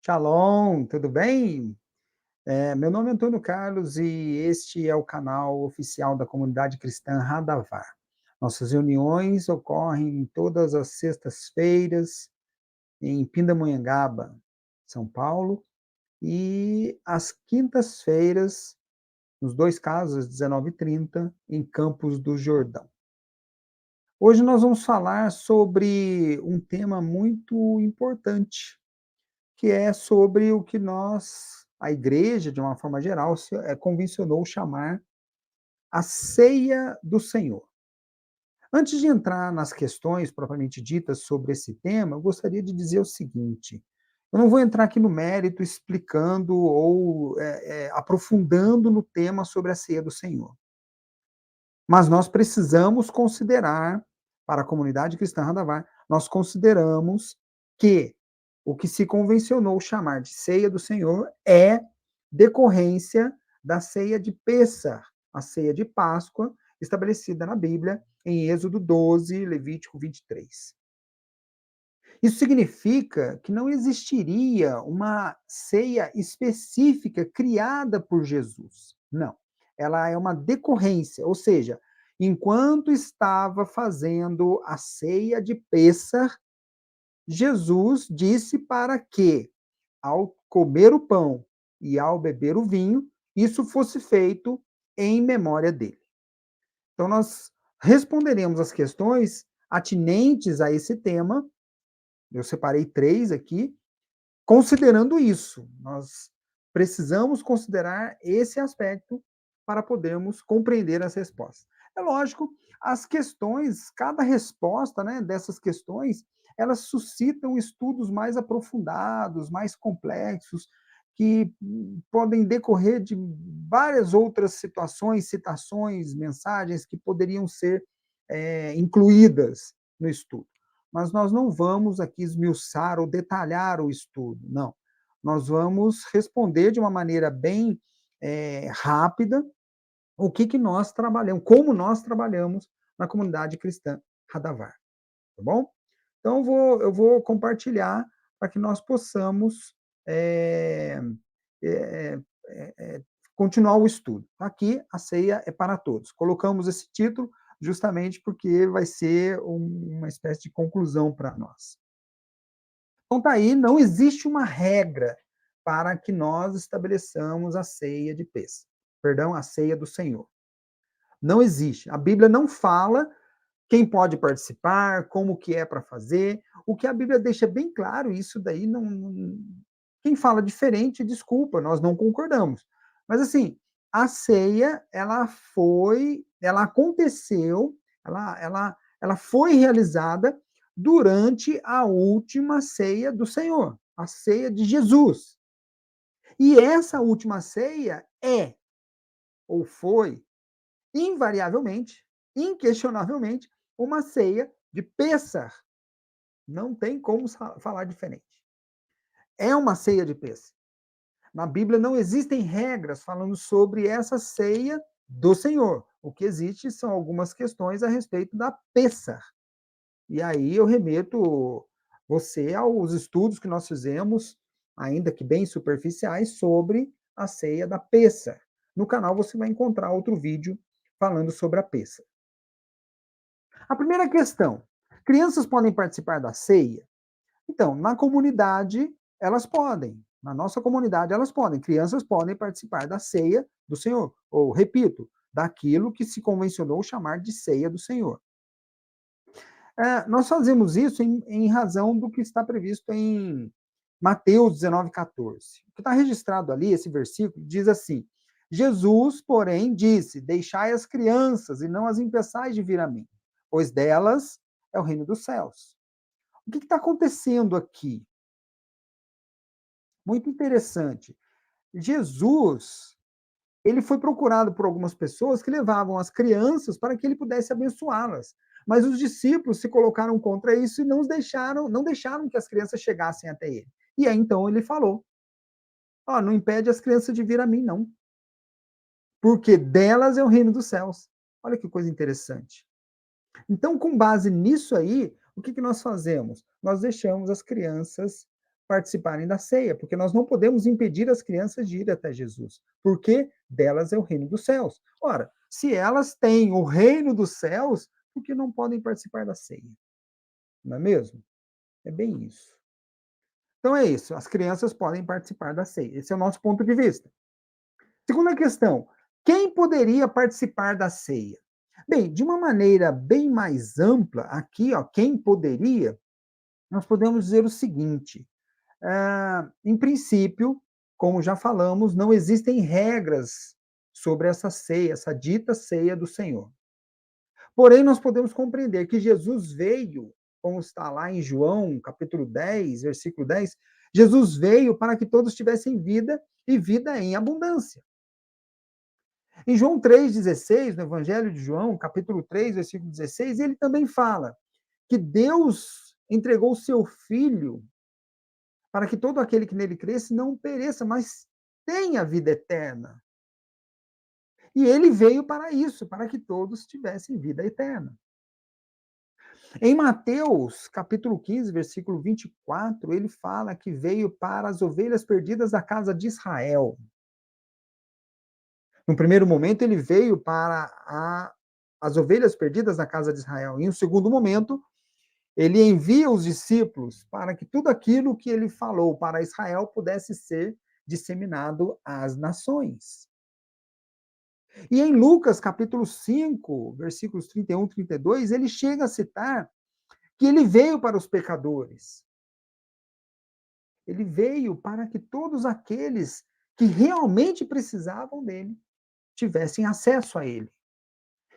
Shalom, tudo bem? Meu nome é Antônio Carlos e este é o canal oficial da comunidade cristã Radavar. Nossas reuniões ocorrem todas as sextas-feiras em Pindamonhangaba, São Paulo, e às quintas-feiras, nos dois casos, às 19h30, em Campos do Jordão. Hoje nós vamos falar sobre um tema muito importante, que é sobre o que a igreja, de uma forma geral, convencionou chamar a ceia do Senhor. Antes de entrar nas questões propriamente ditas sobre esse tema, eu gostaria de dizer o seguinte: eu não vou entrar aqui no mérito explicando ou aprofundando no tema sobre a ceia do Senhor. Mas nós precisamos considerar, para a comunidade cristã Radavar, nós consideramos que o que se convencionou chamar de ceia do Senhor é decorrência da ceia de Pêssar, a ceia de Páscoa, estabelecida na Bíblia em Êxodo 12, Levítico 23. Isso significa que não existiria uma ceia específica criada por Jesus. Não. Ela é uma decorrência, ou seja, enquanto estava fazendo a ceia de Pêssar, Jesus disse para que, ao comer o pão e ao beber o vinho, isso fosse feito em memória dele. Então, nós responderemos as questões atinentes a esse tema. Eu separei 3 aqui, considerando isso. Nós precisamos considerar esse aspecto para podermos compreender as respostas. É lógico, as questões, cada resposta, né, dessas questões, elas suscitam estudos mais aprofundados, mais complexos, que podem decorrer de várias outras situações, citações, mensagens que poderiam ser incluídas no estudo. Mas nós não vamos aqui esmiuçar ou detalhar o estudo, não. Nós vamos responder de uma maneira bem rápida o que nós trabalhamos, como nós trabalhamos na comunidade cristã Radavar, tá bom? Então, eu vou compartilhar para que nós possamos é, é, é, continuar o estudo. Aqui, a ceia é para todos. Colocamos esse título justamente porque vai ser uma espécie de conclusão para nós. Então, tá aí, não existe uma regra para que nós estabeleçamos a ceia de Pêssego, perdão, a ceia do Senhor. Não existe. A Bíblia não fala quem pode participar, como que é para fazer. O que a Bíblia deixa bem claro, isso daí quem fala diferente, desculpa, nós não concordamos. Mas assim, a ceia, ela aconteceu, ela foi realizada durante a última ceia do Senhor, a ceia de Jesus. E essa última ceia ou foi, invariavelmente, inquestionavelmente, uma ceia de Pêssar. Não tem como falar diferente. É uma ceia de Pêssar. Na Bíblia não existem regras falando sobre essa ceia do Senhor. O que existe são algumas questões a respeito da Pêssar. E aí eu remeto você aos estudos que nós fizemos, ainda que bem superficiais, sobre a ceia da Pêssar. No canal você vai encontrar outro vídeo falando sobre a Pêssar. A primeira questão: crianças podem participar da ceia? Então, na comunidade, elas podem. Na nossa comunidade, elas podem. Crianças podem participar da ceia do Senhor. Ou, repito, daquilo que se convencionou chamar de ceia do Senhor. Nós fazemos isso em razão do que está previsto em Mateus 19,14. O que está registrado ali, esse versículo, diz assim: Jesus, porém, disse: deixai as crianças e não as impeçais de vir a mim, pois delas é o reino dos céus. O que está acontecendo aqui? Muito interessante. Jesus, ele foi procurado por algumas pessoas que levavam as crianças para que ele pudesse abençoá-las. Mas os discípulos se colocaram contra isso e não deixaram que as crianças chegassem até ele. E aí então ele falou: não impede as crianças de vir a mim, não. Porque delas é o reino dos céus. Olha que coisa interessante. Então, com base nisso aí, o que nós fazemos? Nós deixamos as crianças participarem da ceia, porque nós não podemos impedir as crianças de ir até Jesus, porque delas é o reino dos céus. Ora, se elas têm o reino dos céus, por que não podem participar da ceia? Não é mesmo? É bem isso. Então é isso, as crianças podem participar da ceia. Esse é o nosso ponto de vista. Segunda questão, quem poderia participar da ceia? Bem, de uma maneira bem mais ampla, aqui, ó, quem poderia, nós podemos dizer o seguinte: em princípio, como já falamos, não existem regras sobre essa ceia, essa dita ceia do Senhor. Porém, nós podemos compreender que Jesus veio, como está lá em João, capítulo 10, versículo 10, Jesus veio para que todos tivessem vida e vida em abundância. Em João 3,16, no Evangelho de João, capítulo 3, versículo 16, ele também fala que Deus entregou o seu Filho para que todo aquele que nele cresce não pereça, mas tenha vida eterna. E ele veio para isso, para que todos tivessem vida eterna. Em Mateus, capítulo 15, versículo 24, ele fala que veio para as ovelhas perdidas da casa de Israel. No primeiro momento, ele veio para as ovelhas perdidas da casa de Israel. Em um segundo momento, ele envia os discípulos para que tudo aquilo que ele falou para Israel pudesse ser disseminado às nações. E em Lucas, capítulo 5, versículos 31 e 32, ele chega a citar que ele veio para os pecadores. Ele veio para que todos aqueles que realmente precisavam dele tivessem acesso a ele.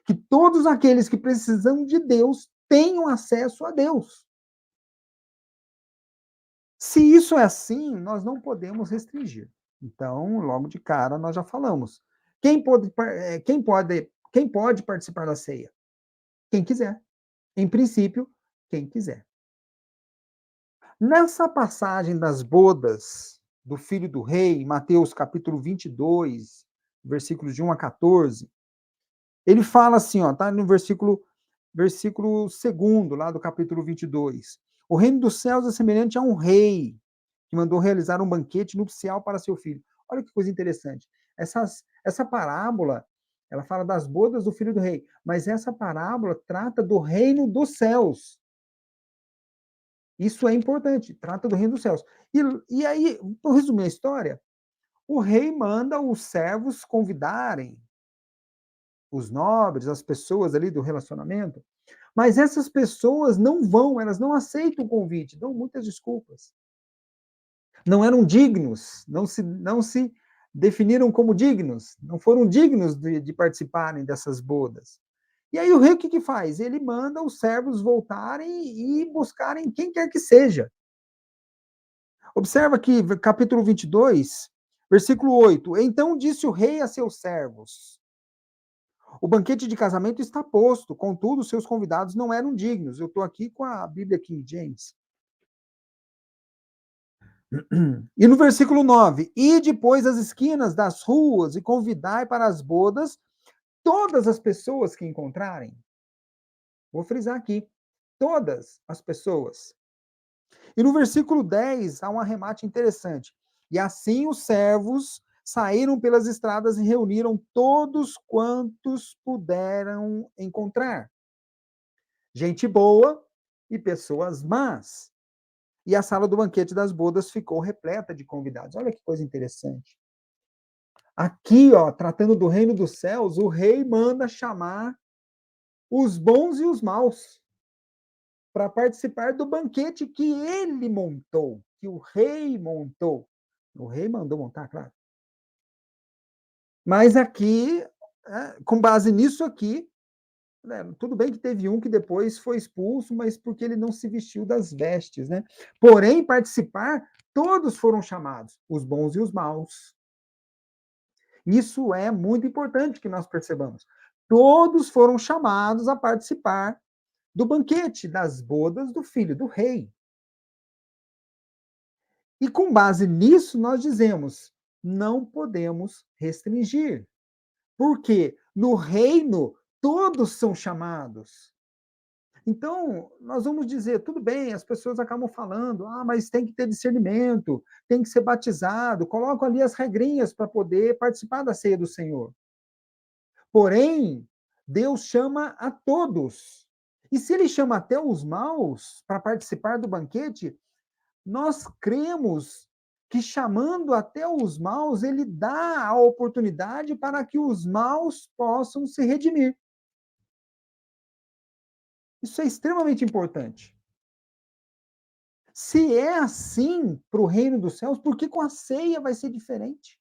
Que todos aqueles que precisam de Deus tenham acesso a Deus. Se isso é assim, nós não podemos restringir. Então, logo de cara, nós já falamos. Quem pode participar da ceia? Quem quiser. Em princípio, quem quiser. Nessa passagem das bodas do filho do rei, Mateus capítulo 22, versículos de 1 a 14, ele fala assim, ó, tá no versículo 2 lá do capítulo 22. O reino dos céus é semelhante a um rei que mandou realizar um banquete nupcial para seu filho. Olha que coisa interessante. Essa parábola, ela fala das bodas do filho do rei, mas essa parábola trata do reino dos céus. Isso é importante, trata do reino dos céus. E aí, para resumir a história, o rei manda os servos convidarem os nobres, as pessoas ali do relacionamento, mas essas pessoas não vão, elas não aceitam o convite, dão muitas desculpas. Não eram dignos, não se definiram como dignos, não foram dignos de participarem dessas bodas. E aí o rei o que faz? Ele manda os servos voltarem e buscarem quem quer que seja. Observa aqui, capítulo 22, versículo 8. Então disse o rei a seus servos: o banquete de casamento está posto, contudo, seus convidados não eram dignos. Eu estou aqui com a Bíblia King James. E no versículo 9: e depois as esquinas das ruas e convidai para as bodas todas as pessoas que encontrarem. Vou frisar aqui: todas as pessoas. E no versículo 10 há um arremate interessante. E assim os servos saíram pelas estradas e reuniram todos quantos puderam encontrar. Gente boa e pessoas más. E a sala do banquete das bodas ficou repleta de convidados. Olha que coisa interessante. Aqui, ó, tratando do reino dos céus, o rei manda chamar os bons e os maus para participar do banquete que ele montou, que o rei montou. O rei mandou montar, claro. Mas aqui, com base nisso aqui, né, tudo bem que teve um que depois foi expulso, mas porque ele não se vestiu das vestes, né? Porém, participar, todos foram chamados, os bons e os maus. Isso é muito importante que nós percebamos. Todos foram chamados a participar do banquete das bodas do filho do rei. E com base nisso, nós dizemos: não podemos restringir. Porque no reino todos são chamados. Então, nós vamos dizer, tudo bem, as pessoas acabam falando, mas tem que ter discernimento, tem que ser batizado, colocam ali as regrinhas para poder participar da ceia do Senhor. Porém, Deus chama a todos. E se ele chama até os maus para participar do banquete, nós cremos que chamando até os maus, ele dá a oportunidade para que os maus possam se redimir. Isso é extremamente importante. Se é assim para o reino dos céus, por que com a ceia vai ser diferente?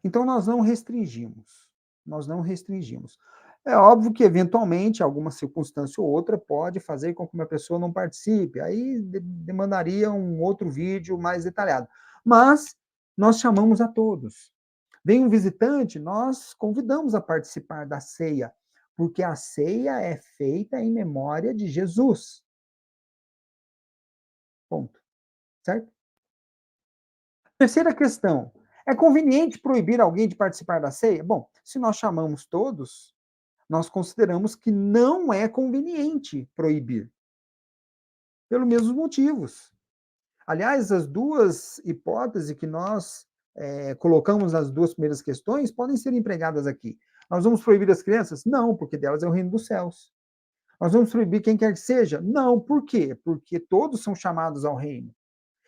Então nós não restringimos. Nós não restringimos. É óbvio que, eventualmente, alguma circunstância ou outra pode fazer com que uma pessoa não participe. Aí demandaria um outro vídeo mais detalhado. Mas nós chamamos a todos. Vem um visitante, nós convidamos a participar da ceia, porque a ceia é feita em memória de Jesus. Ponto. Certo? Terceira questão: é conveniente proibir alguém de participar da ceia? Bom, se nós chamamos todos, nós consideramos que não é conveniente proibir, pelos mesmos motivos. Aliás, as duas hipóteses que nós colocamos nas duas primeiras questões podem ser empregadas aqui. Nós vamos proibir as crianças? Não, porque delas é o reino dos céus. Nós vamos proibir quem quer que seja? Não, por quê? Porque todos são chamados ao reino.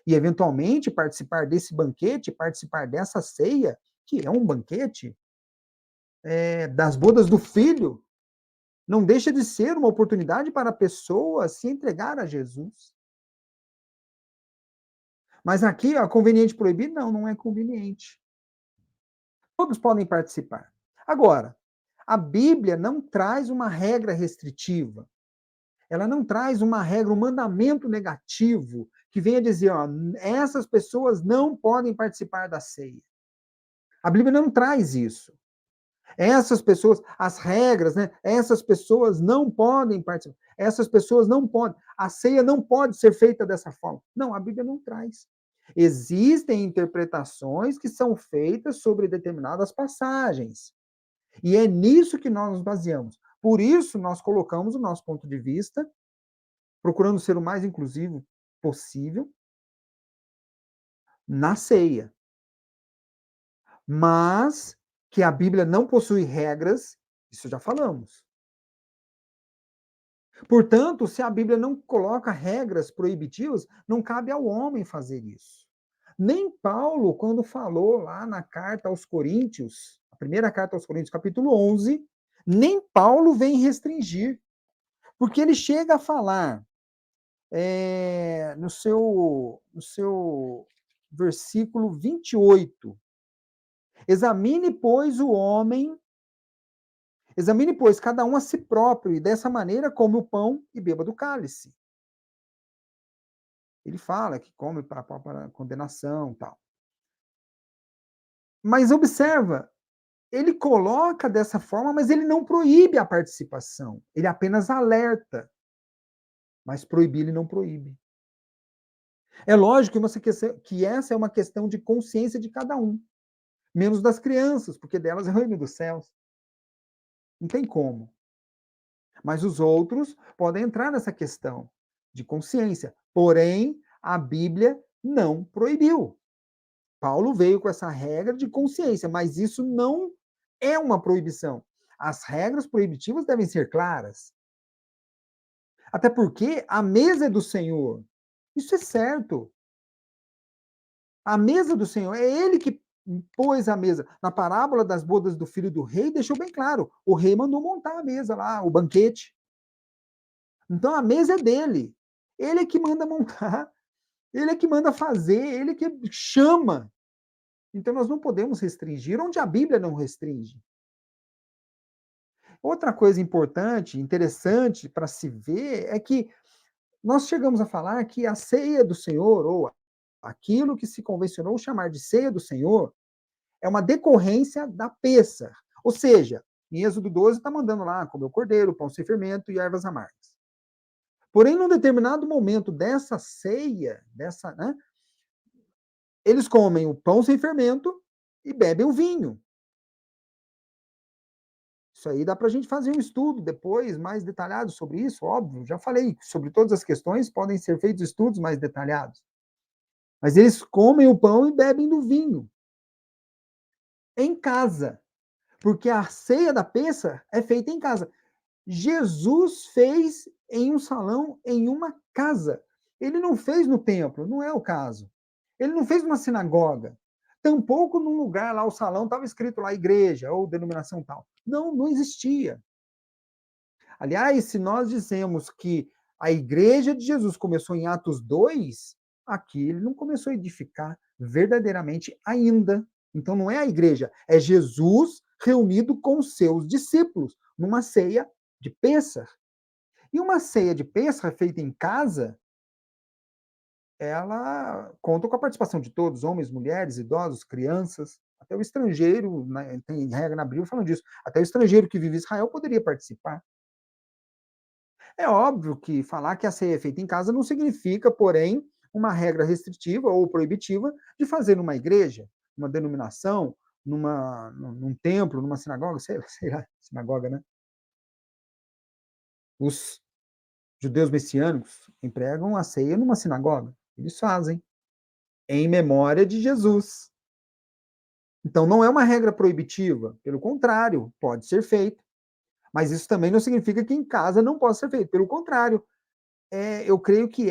E, eventualmente, participar desse banquete, participar dessa ceia, que é um banquete, das bodas do filho, não deixa de ser uma oportunidade para a pessoa se entregar a Jesus. Mas aqui, ó, conveniente proibir? Não, não é conveniente. Todos podem participar. Agora, a Bíblia não traz uma regra restritiva. Ela não traz uma regra, um mandamento negativo que venha dizer, ó, essas pessoas não podem participar da ceia. A Bíblia não traz isso. Essas pessoas, as regras, né? Essas pessoas não podem participar. Essas pessoas não podem. A ceia não pode ser feita dessa forma. Não, a Bíblia não traz. Existem interpretações que são feitas sobre determinadas passagens. E é nisso que nós nos baseamos. Por isso, nós colocamos o nosso ponto de vista, procurando ser o mais inclusivo possível, na ceia. Mas que a Bíblia não possui regras, isso já falamos. Portanto, se a Bíblia não coloca regras proibitivas, não cabe ao homem fazer isso. Nem Paulo, quando falou lá na carta aos Coríntios, a primeira carta aos Coríntios, capítulo 11, nem Paulo vem restringir, porque ele chega a falar no seu versículo 28, examine, pois, o homem, examine, pois, cada um a si próprio, e dessa maneira come o pão e beba do cálice. Ele fala que come para condenação, tal. Mas observa, ele coloca dessa forma, mas ele não proíbe a participação. Ele apenas alerta, mas proibir ele não proíbe. É lógico que essa é uma questão de consciência de cada um, menos das crianças, porque delas é o reino dos céus. Não tem como. Mas os outros podem entrar nessa questão de consciência. Porém, a Bíblia não proibiu. Paulo veio com essa regra de consciência, mas isso não é uma proibição. As regras proibitivas devem ser claras. Até porque a mesa é do Senhor. Isso é certo. A mesa do Senhor, é ele que pôs a mesa. Na parábola das bodas do filho do rei, deixou bem claro: o rei mandou montar a mesa lá, o banquete. Então a mesa é dele. Ele é que manda montar, ele é que manda fazer, ele é que chama. Então nós não podemos restringir onde a Bíblia não restringe. Outra coisa importante, interessante para se ver é que nós chegamos a falar que a ceia do Senhor, ou aquilo que se convencionou chamar de ceia do Senhor, é uma decorrência da Pêssar. Ou seja, em Êxodo 12 está mandando lá comer o cordeiro, pão sem fermento e ervas amargas. Porém, num determinado momento dessa ceia, né, eles comem o pão sem fermento e bebem o vinho. isso aí dá para a gente fazer um estudo depois, mais detalhado sobre isso, óbvio, já falei, sobre todas as questões podem ser feitos estudos mais detalhados. Mas eles comem o pão e bebem do vinho, em casa, porque a ceia da peça é feita em casa. Jesus fez em um salão, em uma casa. Ele não fez no templo, não é o caso. Ele não fez numa sinagoga. Tampouco num lugar lá, o salão estava escrito lá igreja ou denominação tal. Não, não existia. Aliás, se nós dizemos que a igreja de Jesus começou em Atos 2, aqui ele não começou a edificar verdadeiramente ainda. Então não é a igreja, é Jesus reunido com seus discípulos numa ceia de Pêssar. E uma ceia de Pêssar feita em casa, ela conta com a participação de todos, homens, mulheres, idosos, crianças, até o estrangeiro, né, tem regra na Bíblia falando disso, até o estrangeiro que vive em Israel poderia participar. É óbvio que falar que a ceia é feita em casa não significa, porém, uma regra restritiva ou proibitiva de fazer numa igreja, numa denominação, num templo, numa sinagoga, sei lá, sinagoga, né? Os judeus messiânicos empregam a ceia numa sinagoga. Eles fazem, em memória de Jesus. Então, não é uma regra proibitiva, pelo contrário, pode ser feito. Mas isso também não significa que em casa não possa ser feito. Pelo contrário, eu creio que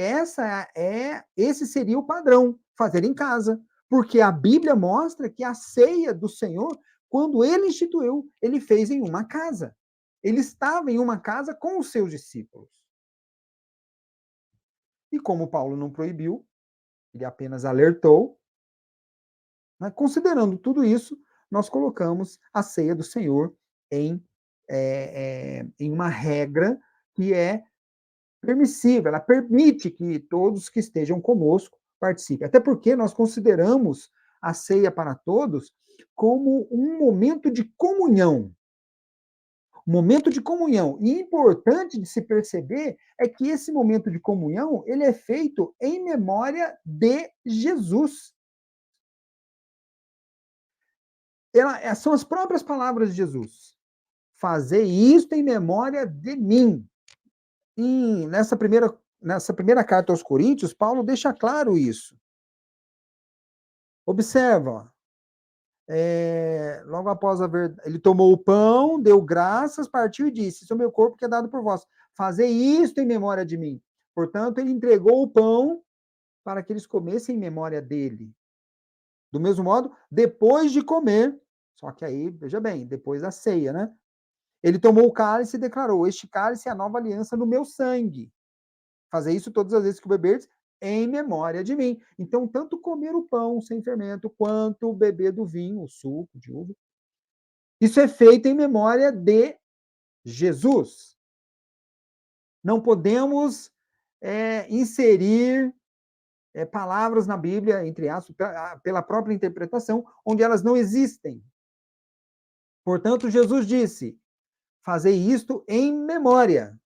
esse seria o padrão, fazer em casa. Porque a Bíblia mostra que a ceia do Senhor, quando ele instituiu, ele fez em uma casa. Ele estava em uma casa com os seus discípulos. E como Paulo não proibiu, ele apenas alertou, né, considerando tudo isso, nós colocamos a ceia do Senhor em uma regra que é permissível, ela permite que todos que estejam conosco participem. Até porque nós consideramos a ceia para todos como um momento de comunhão. Um momento de comunhão. E importante de se perceber é que esse momento de comunhão, ele é feito em memória de Jesus. São as próprias palavras de Jesus. Fazer isto em memória de mim. E nessa primeira carta aos Coríntios, Paulo deixa claro isso. Observa, logo após ele tomou o pão, deu graças, partiu e disse: Isso é o meu corpo que é dado por vós. Fazer isto em memória de mim. Portanto, ele entregou o pão para que eles comessem em memória dele. Do mesmo modo, depois de comer, só que aí, veja bem, depois da ceia, né? Ele tomou o cálice e declarou: Este cálice é a nova aliança no meu sangue. Fazer isso todas as vezes que beberdes, em memória de mim. Então, tanto comer o pão sem fermento, quanto beber do vinho, o suco de uva, isso é feito em memória de Jesus. Não podemos inserir palavras na Bíblia, entre aspas, pela própria interpretação, onde elas não existem. Portanto, Jesus disse: fazei isto em memória.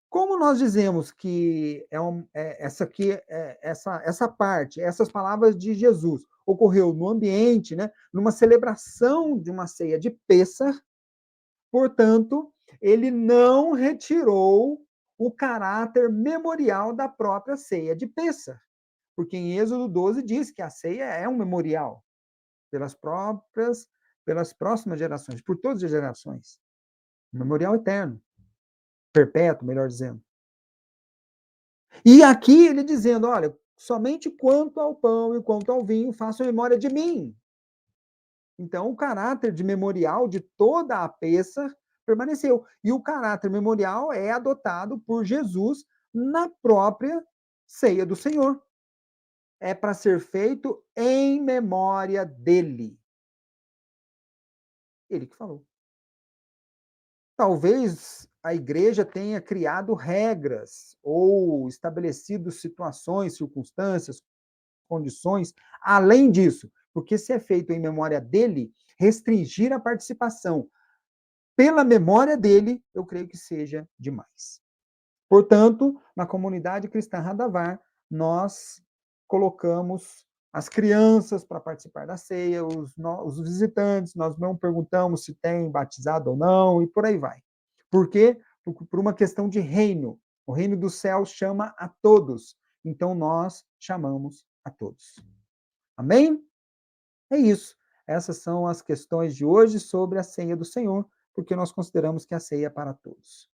Como nós dizemos que essa parte, essas palavras de Jesus, ocorreu no ambiente, né, numa celebração de uma ceia de Pêssar, portanto, ele não retirou o caráter memorial da própria ceia de Pêssar, porque em Êxodo 12 diz que a ceia é um memorial pelas próximas gerações, por todas as gerações. Um memorial eterno, perpétuo, melhor dizendo. E aqui ele dizendo: olha, somente quanto ao pão e quanto ao vinho, façam memória de mim. Então, o caráter de memorial de toda a peça permaneceu. E o caráter memorial é adotado por Jesus na própria ceia do Senhor. É para ser feito em memória dele. Ele que falou. Talvez a igreja tenha criado regras ou estabelecido situações, circunstâncias, condições, além disso, porque se é feito em memória dele, restringir a participação pela memória dele, eu creio que seja demais. Portanto, na comunidade cristã Radavar, nós colocamos as crianças para participar da ceia, os visitantes, nós não perguntamos se tem batizado ou não, e por aí vai. Por quê? Por uma questão de reino. O reino dos céus chama a todos, então nós chamamos a todos. Amém? É isso. Essas são as questões de hoje sobre a ceia do Senhor, porque nós consideramos que a ceia é para todos.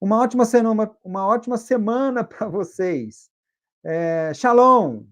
Uma ótima semana para vocês. Shalom!